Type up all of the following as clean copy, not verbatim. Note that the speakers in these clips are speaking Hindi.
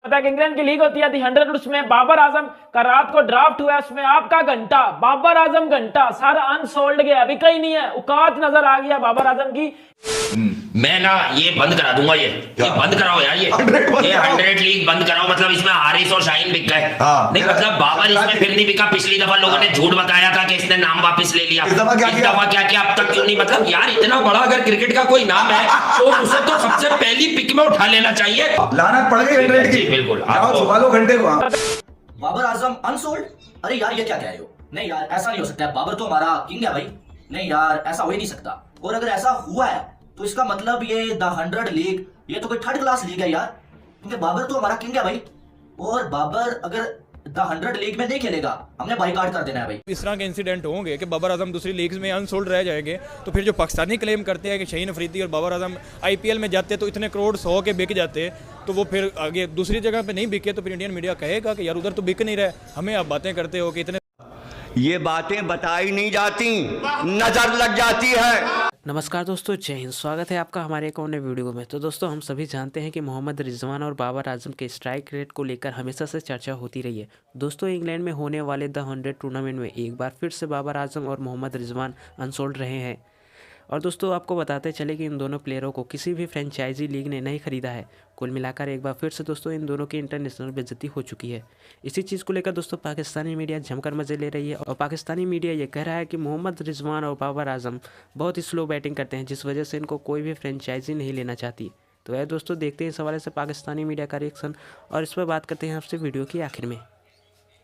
तक इंग्लैंड की लीग होती है दी 100, उसमें बाबर आजम का रात को ड्राफ्ट हुआ है, उसमें आपका घंटा बाबर आजम घंटा सारा अनसोल्ड गया, अभी कहीं नहीं है, औकात नजर आ गया बाबर आजम की। मैं ना ये बंद करा दूंगा, ये बंद कराओ यार, ये 100 लीग बंद कराओ। मतलब इसमें हारिस और शाहीन बिक गए। नहीं मतलब बाबर इसमें फिर नहीं बिका। पिछली दफा लोगों ने झूठ बताया था कि इसने नाम वापस ले लिया, इस दफा क्या किया अब तक क्यों नहीं? मतलब यार इतना बड़ा अगर क्रिकेट का कोई नाम है तो उसे तो सबसे पहली पिक में उठा लेना चाहिए। लानत पड़ गई 100 की। बिल्कुल लो घंटे को। बाबर आजम अनसोल्ड? अरे यार ये क्या कह रहे हो? नहीं यार ऐसा नहीं हो सकता है, बाबर तो हमारा किंग है भाई। नहीं यार ऐसा हो ही नहीं सकता, और अगर ऐसा हुआ है तो इसका मतलब ये द 100 लीग ये तो कोई थर्ड क्लास लीग है यार, क्योंकि बाबर तो हमारा किंग है भाई। और बाबर अगर द 100 लीग में नहीं खेलेगा हमने बाइकआउट कर देना है भाई। इस तरह के इंसिडेंट होंगे कि बाबर आजम दूसरी लीग्स में अनसोल्ड रह जाएंगे, तो फिर जो पाकिस्तानी क्लेम करते हैं कि शाहीन अफरीदी और बाबर आजम आईपीएल में जाते तो इतने करोड़ 100 के बिक जाते, तो वो फिर आगे दूसरी जगह पे नहीं बिके तो फिर इंडियन मीडिया कहेगा कि यार उधर तो बिक नहीं रहे, हमें आप बातें करते हो कि इतने। ये बातें बताई नहीं जाती, नजर लग जाती है। नमस्कार दोस्तों, जय हिंद। स्वागत है आपका हमारे एक और नए वीडियो में। तो दोस्तों हम सभी जानते हैं कि मोहम्मद रिजवान और बाबर आजम के स्ट्राइक रेट को लेकर हमेशा से चर्चा होती रही है। दोस्तों इंग्लैंड में होने वाले द 100 टूर्नामेंट में एक बार फिर से बाबर आजम और मोहम्मद रिजवान अनसोल्ड रहे हैं। और दोस्तों आपको बताते चले कि इन दोनों प्लेयरों को किसी भी फ्रेंचाइजी लीग ने नहीं खरीदा है। कुल मिलाकर एक बार फिर से दोस्तों इन दोनों की इंटरनेशनल बेइज्जती हो चुकी है। इसी चीज़ को लेकर दोस्तों पाकिस्तानी मीडिया जमकर मजे ले रही है, और पाकिस्तानी मीडिया ये कह रहा है कि मोहम्मद रिजवान और बाबर आजम बहुत ही स्लो बैटिंग करते हैं, जिस वजह से इनको कोई भी फ्रेंचाइजी नहीं लेना चाहती। तो यार दोस्तों देखते हैं इस हवाले से पाकिस्तानी मीडिया का रिएक्शन, और इस पर बात करते हैं आपसे वीडियो की आखिर में।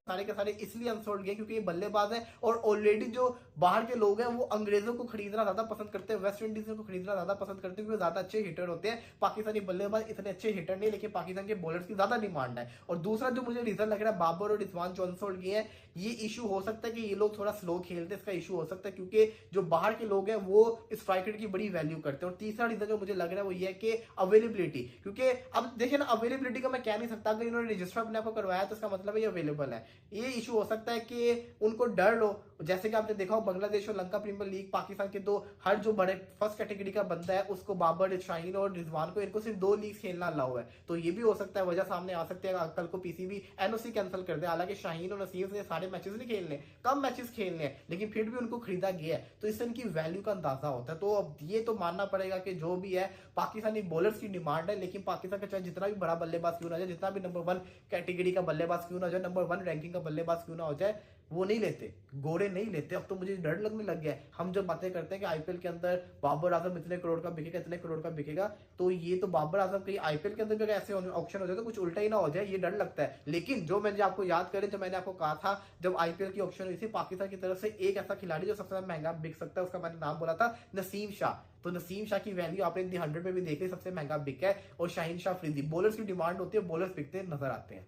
सारे के सारे इसलिए अनसोल्ड गए क्योंकि ये बल्लेबाज है, और ऑलरेडी जो बाहर के लोग हैं वो अंग्रेजों को खरीदना ज्यादा पसंद करते हैं, वेस्ट इंडीज को खरीदना ज्यादा पसंद करते हैं, क्योंकि ज्यादा अच्छे हिटर होते हैं। पाकिस्तानी बल्लेबाज इतने अच्छे हिटर नहीं, लेकिन पाकिस्तान के बॉलर्स की ज्यादा डिमांड है। और दूसरा जो मुझे रीजन लग रहा है बाबर और रिजवान जो अनसोल्ड गए हैं, ये इशू हो सकता है कि ये लोग थोड़ा स्लो खेलते हैं, इसका इशू हो सकता है, क्योंकि जो बाहर के लोग हैं वो स्ट्राइक रेट की बड़ी वैल्यू करते हैं। और तीसरा रीजन जो मुझे लग रहा है वो ये है कि अवेलेबिलिटी, क्योंकि अब देखिए ना अवेलेबिलिटी का मैं कह नहीं सकता, अगर इन्होंने रजिस्टर अपने आप को करवाया तो इसका मतलब है ये अवेलेबल है। ये इशू हो सकता है कि उनको डर लो, जैसे कि आपने देखा हो बांग्लादेश और लंका प्रीमियर लीग पाकिस्तान के दो हर जो बड़े फर्स्ट कैटेगरी का बंदा है उसको बाबर शाहीन और रिजवान को इनको सिर्फ 2 लीग खेलना अलाउ है। तो ये भी हो सकता है, वजह सामने आ सकती है कल को पीसीबी एनओसी कैंसिल कर दे। हालांकि शाहीन और नसीम ने सारे मैचेस नहीं खेलने, कम मैचेस खेलने हैं, लेकिन फिर भी उनको खरीदा गया है, तो इससे इनकी वैल्यू का अंदाजा होता है। तो अब ये तो मानना पड़ेगा कि जो भी है पाकिस्तानी बॉलर्स की डिमांड है, लेकिन पाकिस्तान का चाहे जितना भी बड़ा बल्लेबाज क्यों ना जाए, जितना भी नंबर 1 कैटेगरी का बल्लेबाज क्यों ना जाए, नंबर 1 रैंकिंग का बल्लेबाज क्यों ना हो जाए, वो नहीं लेते, गोरे नहीं लेते। अब तो मुझे डर लगने लग गया है। हम जब बातें करते हैं कि आईपीएल के अंदर बाबर आजम इतने करोड़ का बिकेगा, इतने करोड़ का बिकेगा, तो ये तो बाबर आजम कहीं आईपीएल के अंदर भी अगर ऐसे ऑप्शन हो जाए तो कुछ उल्टा ही ना हो जाए, ये डर लगता है। लेकिन जो मैंने आपको याद करें, जो मैंने आपको कहा था जब आईपीएल की ऑप्शन हुई थी, पाकिस्तान की तरफ से एक ऐसा खिलाड़ी जो सबसे ज्यादा महंगा बिक सकता है, उसका मैंने नाम बोला था नसीम शाह। तो नसीम शाह की वैल्यू आपने 100 में भी देख ली, सबसे महंगा बिका है। और शाहीन शाह अफरीदी, बॉलर्स की डिमांड होती है, बॉलर्स बिकते नजर आते हैं।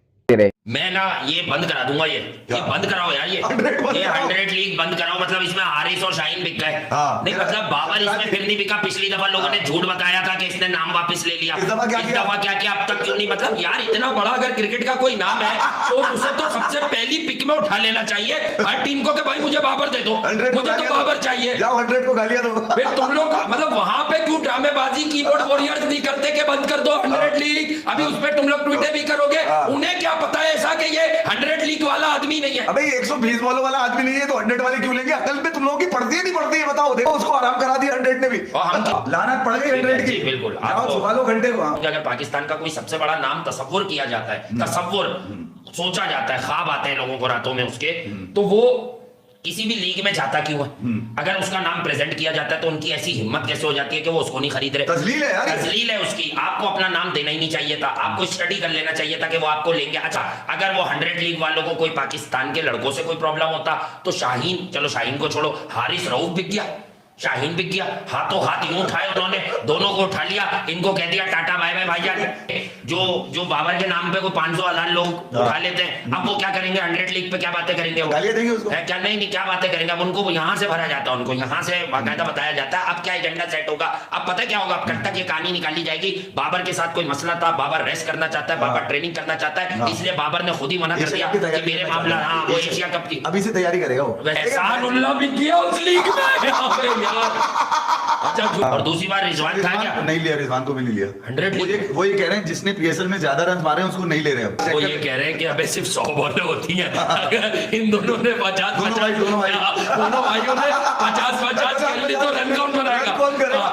मैं ना ये बंद करा दूंगा, ये बंद कराओ यार, ये 100 लीग बंद कराओ। मतलब इसमें हारिस और शाहीन बिक गए। नहीं मतलब बाबर इसमें फिर नहीं बिका। पिछली दफा लोगों ने झूठ बताया था कि इसने नाम वापस ले लिया, इस दफा क्या किया अब तक क्यों नहीं? मतलब यार इतना बड़ा अगर क्रिकेट का कोई नाम है तो उसे तो सबसे पहली पिक में उठा लेना चाहिए हर टीम को कि भाई मुझे बाबर दे दो, मुझे तो बाबर चाहिए। 100 को गालियां दो। फिर तुम लोग मतलब वहां पे क्यों ड्रामेबाजी कीबोर्ड वॉरियर्स नहीं करते कि बंद कर दो 100 लीग? अभी उस पर तुम लोग ट्वीटें भी करोगे, उन्हें क्या पता है ऐसा कि ये 100 लीग वाला आदमी नहीं है। अबे 120 बॉलों वाला आदमी नहीं है तो 100 वाले क्यों लेंगे? अकल पे तुम लोगों की पड़ती है नहीं पड़ती है? बताओ, देखो उसको आराम करा दिया 100 ने भी। लानत पड़ गई 100 की। बिल्कुल लो घंटे को। अगर पाकिस्तान का कोई सबसे बड़ा नाम तसव्वुर किया जाता है, तसव्वुर सोचा जाता है, ख्वाब आते हैं लोगों को रातों में उसके, तो वो किसी भी लीग में जाता क्यों है? अगर उसका नाम प्रेजेंट किया जाता है तो उनकी ऐसी हिम्मत कैसे हो जाती है कि वो उसको नहीं खरीद रहे? तजलील है यार, तजलील है उसकी। आपको अपना नाम देना ही नहीं चाहिए था, आपको स्टडी कर लेना चाहिए था कि वो आपको लेंगे। अच्छा अगर वो 100 लीग वालों को कोई पाकिस्तान के लड़कों से कोई प्रॉब्लम होता तो शाहीन, चलो शाहीन को छोड़ो, हारिस रऊफ बिक गया, शाहीन बिक गया, हाथों हाथ यूं उठाए उन्होंने, दोनों को उठा लिया, इनको कह दिया टाटा बाय बाय भाईजान। जो बाबर के नाम पे कोई 500 हज़ार लोग उठा लेते हैं, अब वो क्या करेंगे 100 लीग पे? क्या बातें करेंगे? गालियां देंगे उसको। क्या नहीं क्या बातें करेंगे? अब उनको यहाँ से भरा जाता है, उनको यहाँ से बाकायदा बताया जाता है अब क्या एजेंडा सेट होगा। अब पता क्या होगा, अब कल तक ये कहानी निकाली जाएगी बाबर के साथ कोई मसला था, बाबर रेस्ट करना चाहता है, बाबर ट्रेनिंग करना चाहता है, इसलिए बाबर ने खुद ही मना कर दिया कि मेरे मामला, हाँ वो एशिया कप की अभी से तैयारी करेगा वो। एहसानुल्लाह भी किया उस लीग में यार। अच्छा, और दूसरी बार रिजवान था क्या? नहीं लिया, रिजवान को भी नहीं लिया। 100 वो ये कह रहे हैं जिसने पीएसएल में ज्यादा रन मारे हैं उसको नहीं ले रहे हैं। वो ये कह रहे हैं कि अबे सिर्फ 100 बॉलें होती हैं, अगर इन दोनों ने 50 दोनों भाइयों ने 50 कर ली तो रन कौन बनाएगा? कौन करेगा?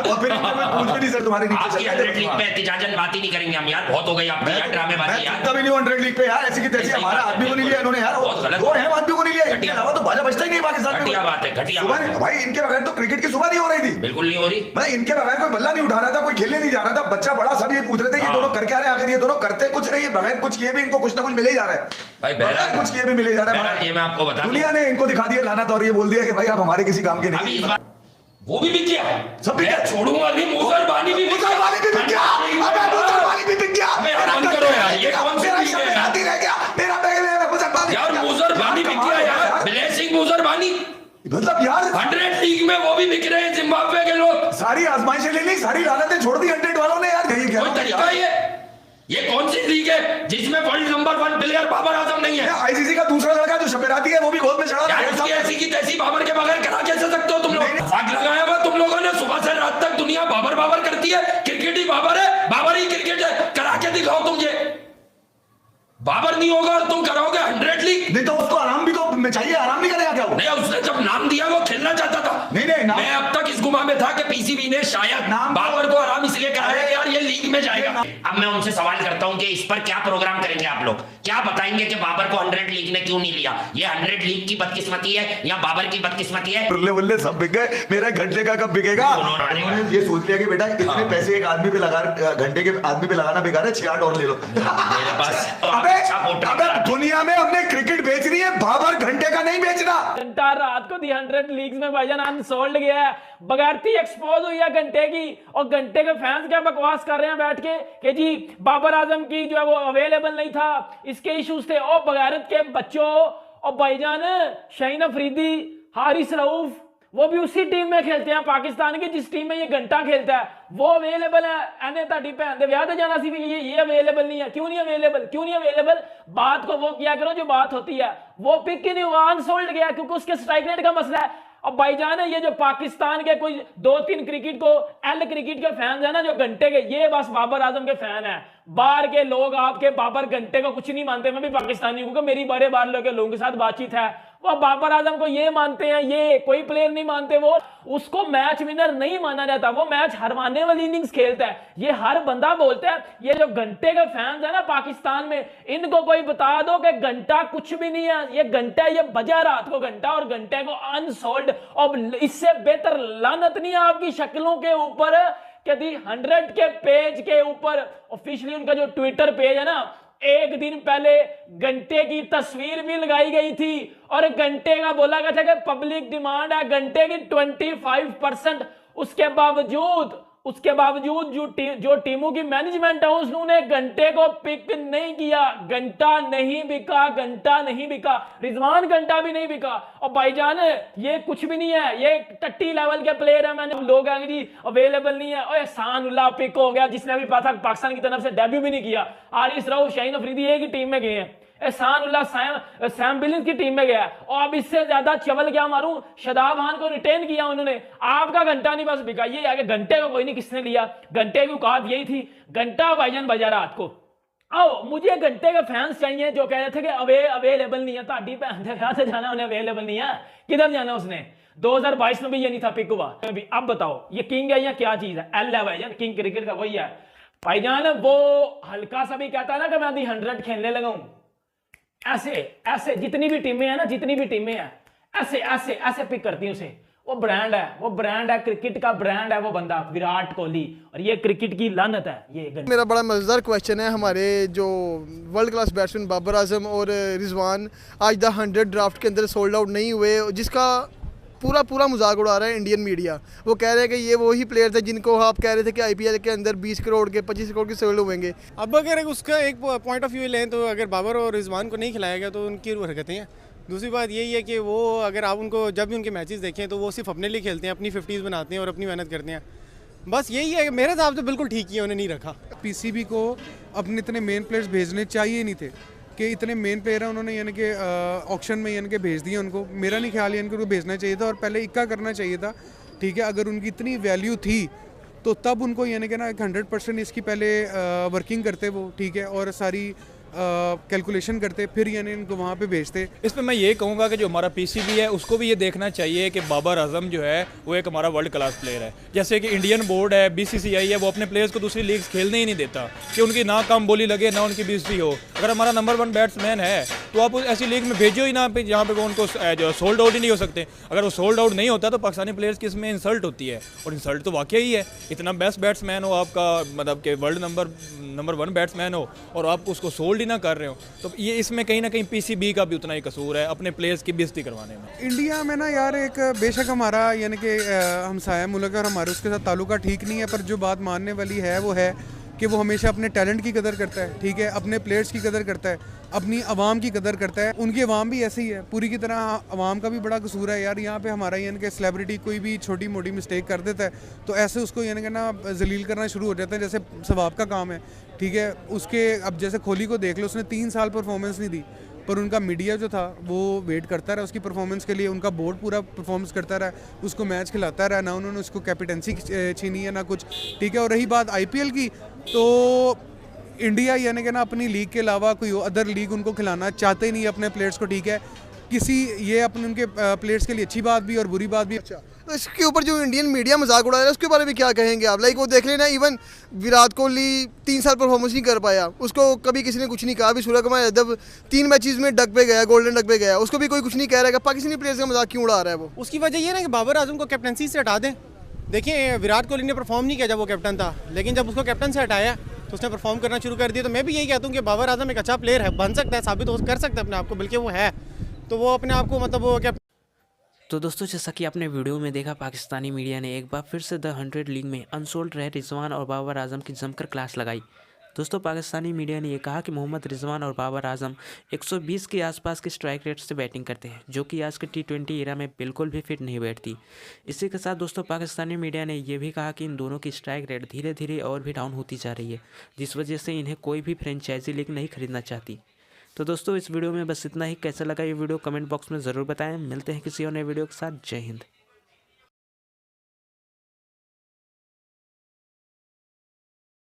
और फिर पूछ भी नहीं सर तुम्हारे नीचे आपकी 100 लीग पे एहतिजाजन बात ही नहीं करेंगे हम यार, बहुत हो गई आपकी यार ड्रामेबाजी यार। तभी नहीं 100 लीग पे यार, ऐसी की तैसी हमारा आदमी को नहीं लिया इन्होंने यार, बहुत गलत वो है आदमी को नहीं लिया, इनके अलावा तो बाजा बचता ही नहीं पाकिस्तान में। घटिया बात है, घटिया बात है भाई, इनके बगैर तो क्रिकेट की सुबह नहीं हो रही थी, बिल्कुल नहीं हो रही। मतलब इनके बगैर कोई बल्ला नहीं उठा रहा था, कोई खेलने नहीं जा रहा था, बच्चा बड़ा सब ये पूछ रहे थे ये दोनों कर क्या रहे हैं, आखिर ये दोनों करते कुछ नहीं, बगैर कुछ किए भी इनको कुछ ना कुछ मिले ही जा रहा है भाई, बगैर कुछ किए भी मिले जा रहा है। ये मैं आपको बता दूं, दुनिया ने इनको दिखा दिया लानत और ये बोल दिया कि भाई आप हमारे किसी काम के अभी नहीं। इस बार वो भी बिक गया, सब बिक गया, छोड़ूंगा नहीं, मुसलमानी भी बिक गया, मुसलमानी भी बिक गया, अबे मुसलमानी भी बिक गया, मेरा बंद करो यार, ये कौन सी लीग है यार? रह गया मेरा मुसलमानी यार, मुसलमानी बिक गया यार, ब्लेसिंग मुसलमानी, मतलब यार 100 लीग में वो भी बिक रहे हैं जिम्बाब्वे के लोग। सारी आजमाइशें ले ली, सारी लानतें छोड़ दी 100 वालों ने यार, यही कोई तरीका ये कौन सी लीग है जिसमें world number 1 player Babar Azam नहीं है? आईसीसी का दूसरा लड़का जो शपेराती है वो भी गोद में चढ़ा यार, उसकी ऐसी की तैसी बाबर के बगैर करा कैसे सकते हो तुम लोग? आग लगाया हुआ तुम लोगों ने, सुबह से रात तक दुनिया बाबर बाबर करती है, क्रिकेट ही बाबर है, बाबर ही क्रिकेट है, करा के दिखाओ तुम ये। बाबर नहीं होगा और तुम कराओगे 100 लीग? नहीं तो उसको आराम भी तो चाहिए, आराम नहीं करेगा क्या वो? नहीं, उसने जब नाम दिया वो खेलना चाहता था। नहीं नाम, मैं अब तक इस गुमा में था कि पीसीबी ने शायद बाबर को आराम इसलिए कराया कि यार ये लीग में जाएगा। अब मैं उनसे सवाल करता हूं कि इस पर क्या प्रोग्राम करेंगे आप लोग, क्या बताएंगे कि बाबर को 100 लीग ने क्यों नहीं लिया? ये 100 लीग की बदकिस्मती है या बाबर की बदकिस्मती है? बुल्ले बुल्ले सब बिक गए, मेरा घंटे का कब बिकेगा? उन्होंने ये सोच लिया कि बेटा इतने पैसे एक आदमी पे लगा, घंटे के आदमी पे लगाना बेकार है, 6-8 और ले लो मेरे पास। अबे दुनिया में हमने क्रिकेट बेचनी है, बाबर घंटे का नहीं बेचना। घंटा रात को दी 100 लीग्स में भाईजान अनसोल्ड गया है, बगैरती एक्सपोज हुई है घंटे की, और घंटे के फैंस क्या बकवास कर रहे हैं बैठ के कि जी बाबर आजम की जो है वो अवेलेबल नहीं था, इसके इश्यूज थे। और बगैरत के बच्चों, और भाईजान शाहीन अफरीदी, हारिस रऊफ, वो भी उसी टीम में खेलते हैं पाकिस्तान की जिस टीम में ये घंटा खेलता है, वो अवेलेबल है। एने ताड़ी भैन दे व्याह ते जाना सी भी ये अवेलेबल नहीं है। क्यों नहीं अवेलेबल? क्यों नहीं अवेलेबल? बात को वो किया करो जो बात होती है। वो पिक ही नहीं हुआ, अनसोल्ड गया क्योंकि उसके स्ट्राइक रेट का मसला है। अब भाईजान ये जो पाकिस्तान के कुछ 2-3 क्रिकेट को एल क्रिकेट के फैंस है ना जो घंटे के, ये बस बाबर आजम के फैन है। बाहर के लोग आपके बाबर घंटे को कुछ नहीं मानते। मैं भी पाकिस्तानी हूं क्योंकि मेरी बड़े बाहर लोगों के साथ बातचीत है, वो बाबर आजम को ये मानते हैं, ये कोई प्लेयर नहीं मानते, वो उसको मैच विनर नहीं माना जाता, वो मैच हरवाने वाली इनिंग्स खेलता है। ये हर बंदा बोलता है। ये जो घंटे के फैंस है ना पाकिस्तान में, इनको कोई बता दो कि घंटा कुछ भी नहीं है। ये घंटा, ये बजा रात को घंटा, और घंटे को अनसोल्ड। और इससे बेहतर लानत नहीं है आपकी शक्लों के ऊपर कि दी 100 के पेज के ऊपर ऑफिशियली उनका जो ट्विटर पेज है ना, एक दिन पहले घंटे की तस्वीर भी लगाई गई थी और घंटे का बोला गया था कि पब्लिक डिमांड है घंटे की 25%। उसके बावजूद जो टीमों की मैनेजमेंट है उसने घंटे को पिक नहीं किया। घंटा नहीं बिका, रिजवान घंटा भी नहीं बिका। और भाईजान ये कुछ भी नहीं है, ये टट्टी लेवल के प्लेयर है। मैंने लोग आगे जी अवेलेबल नहीं है, और एहसान उल्लाह पिक हो गया जिसने अभी पाकिस्तान की तरफ से डेब्यू भी नहीं किया। हारिस रऊफ, शाहीन अफरीदी एक ही टीम में गए हैं। एहसान उल्लाह सैम बिलिंस की टीम में गया। और अब इससे ज्यादा चवल क्या मारूं, शादाब खान को रिटेन किया उन्होंने। आपका घंटा नहीं बस बिका, ये आगे घंटे को कोई नहीं किसने लिया। घंटे की औकात यही थी, घंटा भाईजान बजा रात को। आओ मुझे घंटे के फैंस चाहिए जो कह रहे थे कि अवेलेबल नहीं है। ताड़ी भैन दे व्याह से जाना, उन्हें अवेलेबल नहीं है, किधर जाना उसने? 2022 में भी ये नहीं था पिक हुआ। अब बताओ ये किंग है या क्या चीज है? एल है भाईजान, किंग क्रिकेट का वही है भाईजान। वो हल्का सा भी कहता है ना कि मैं 100 खेलने लगा हूं, ऐसे जितनी भी टीमें हैं ऐसे पिक करती हैं उसे। वो ब्रांड है, क्रिकेट का ब्रांड है वो बंदा, विराट कोहली। और ये क्रिकेट की लानत है। ये मेरा बड़ा मज़ेदार क्वेश्चन है, हमारे जो world class batsman Babar Azam और रिजवान आज द 100 ड्राफ्ट के अंदर सोल्ड आउट नहीं हुए, जिसका पूरा मजाक उड़ा रहा है इंडियन मीडिया। वो कह रहे हैं कि ये वही प्लेयर थे जिनको आप कह रहे थे कि आईपीएल के अंदर 20 करोड़ के 25 करोड़ के सोल्ड होंगे। अब अगर उसका एक पॉइंट ऑफ व्यू लें तो अगर बाबर और रिजवान को नहीं खिलाया गया तो उनकी हरकतें हैं। दूसरी बात यही है कि वो अगर आप उनको जब भी उनके मैचेस देखें तो वो सिर्फ अपने लिए खेलते हैं, अपनी 50s बनाते हैं और अपनी मेहनत करते हैं। बस यही है, मेरे हिसाब से बिल्कुल ठीक किया, उन्हें नहीं रखा। पीसीबी को अपने इतने मेन प्लेयर्स भेजने चाहिए नहीं थे कि इतने मेन प्लेयर हैं उन्होंने यानी कि ऑक्शन में यानी कि भेज दिए उनको। मेरा नहीं ख्याल है इनको भेजना चाहिए था और पहले इक्का करना चाहिए था ठीक है, अगर उनकी इतनी वैल्यू थी तो तब उनको यानी कि ना 100% इसकी पहले वर्किंग करते वो, ठीक है, और सारी कैलकुलेशन करते, फिर यानी इनको वहाँ पे भेजते। इस पर मैं ये कहूँगा कि जो हमारा पीसीबी है उसको भी ये देखना चाहिए कि बाबर आजम जो है वो एक हमारा वर्ल्ड क्लास प्लेयर है। जैसे कि इंडियन बोर्ड है, बीसीसीआई है, वो अपने प्लेयर्स को दूसरी लीग्स खेलने ही नहीं देता कि उनकी ना कम बोली लगे ना उनकी बेइज्जती हो। अगर हमारा नंबर 1 बैट्समैन है तो आप ऐसी लीग में भेजो ही ना पे जहाँ पे वो उनको जो सोल्ड आउट ही नहीं हो सकते। अगर वो सोल्ड आउट नहीं होता तो पाकिस्तानी प्लेयर्स की इसमें इंसल्ट होती है, और इंसल्ट तो वाकई ही है। इतना बेस्ट बैट्समैन हो आपका, मतलब कि वर्ल्ड नंबर 1 बैट्समैन हो और आप उसको सोल्ड ही ना कर रहे हो, तो ये इसमें कहीं ना कहीं पीसीबी का भी उतना ही कसूर है अपने प्लेयर्स की बेइज्जती करवाने में। इंडिया में ना यार एक बेशक हमारा यानी कि हमसाया मुल्क है और हमारे उसके साथ ताल्लुका ठीक नहीं है, पर जो बात मानने वाली है वो है कि वो हमेशा अपने टैलेंट की कदर करता है, ठीक है, अपने प्लेयर्स की कदर करता है, अपनी आवाम की कदर करता है। उनकी आवाम भी ऐसी ही है, पूरी की तरह आवाम का भी बड़ा कसूर है यार। यहाँ पे हमारा यानी कि सेलिब्रिटी कोई भी छोटी मोटी मिस्टेक कर देता है तो ऐसे उसको यानी कि ना जलील करना शुरू हो जाता है, जैसे सवाब का काम है, ठीक है। उसके अब जैसे कोहली को देख लो, उसने 3 साल परफॉर्मेंस नहीं दी, पर उनका मीडिया जो था वो वेट करता रहा उसकी परफॉर्मेंस के लिए, उनका बोर्ड पूरा परफॉर्मेंस करता रहा, उसको मैच खिलाता रहा, ना उन्होंने उसको कैप्टनसी छीनी है ना कुछ, ठीक है। और रही बात आईपीएल की, तो इंडिया यानी कि ना अपनी लीग के अलावा कोई अदर लीग उनको खिलाना चाहते ही नहीं अपने प्लेयर्स को, ठीक है। किसी ये अपने उनके प्लेयर्स के लिए अच्छी बात भी और बुरी बात भी। अच्छा, तो इसके ऊपर जो इंडियन मीडिया मजाक उड़ा रहा है उसके बारे में क्या कहेंगे आप? लाइक वो देख लेना, इवन विराट कोहली 3 साल परफॉर्मेंस नहीं कर पाया, उसको कभी किसी ने कुछ नहीं कहा। अभी सूर्य कुमार यादव 3 मैचेस में डक पे गया, गोल्डन डक पे गया, उसको भी कोई कुछ नहीं कह रहा है। पाकिस्तानी प्लेयर्स का मजाक क्यों उड़ा रहा है वो? उसकी वजह ये ना कि बाबर आजम को कैप्टनसी से हटा दें। देखिए विराट कोहली ने परफॉर्म नहीं किया जब वो कैप्टन था, लेकिन जब उसको कैप्टन से हटाया तो उसने परफॉर्म करना शुरू कर दिया। तो मैं भी यही कहता हूँ कि बाबर आजम एक अच्छा प्लेयर है, बन सकता है, साबित कर सकता है अपने आप को, बल्कि वो है, तो वो अपने आप को मतलब वो क्या। तो दोस्तों जैसा कि आपने वीडियो में देखा, पाकिस्तानी मीडिया ने एक बार फिर से द 100 लीग में अनसोल्ड रहे रिजवान और बाबर आजम की जमकर क्लास लगाई। दोस्तों पाकिस्तानी मीडिया ने यह कहा कि मोहम्मद रिजवान और बाबर आजम 120 के आसपास के स्ट्राइक रेट से बैटिंग करते हैं, जो कि आज के T20 एरा में बिल्कुल भी फिट नहीं बैठती। इसी के साथ दोस्तों पाकिस्तानी मीडिया ने यह भी कहा कि इन दोनों की स्ट्राइक रेट धीरे धीरे और भी डाउन होती जा रही है, जिस वजह से इन्हें कोई भी फ्रेंचाइजी लीग नहीं खरीदना चाहती। तो दोस्तों इस वीडियो में बस इतना ही। कैसा लगा ये वीडियो कमेंट बॉक्स में ज़रूर बताएं। मिलते हैं किसी और नए वीडियो के साथ। जय हिंद।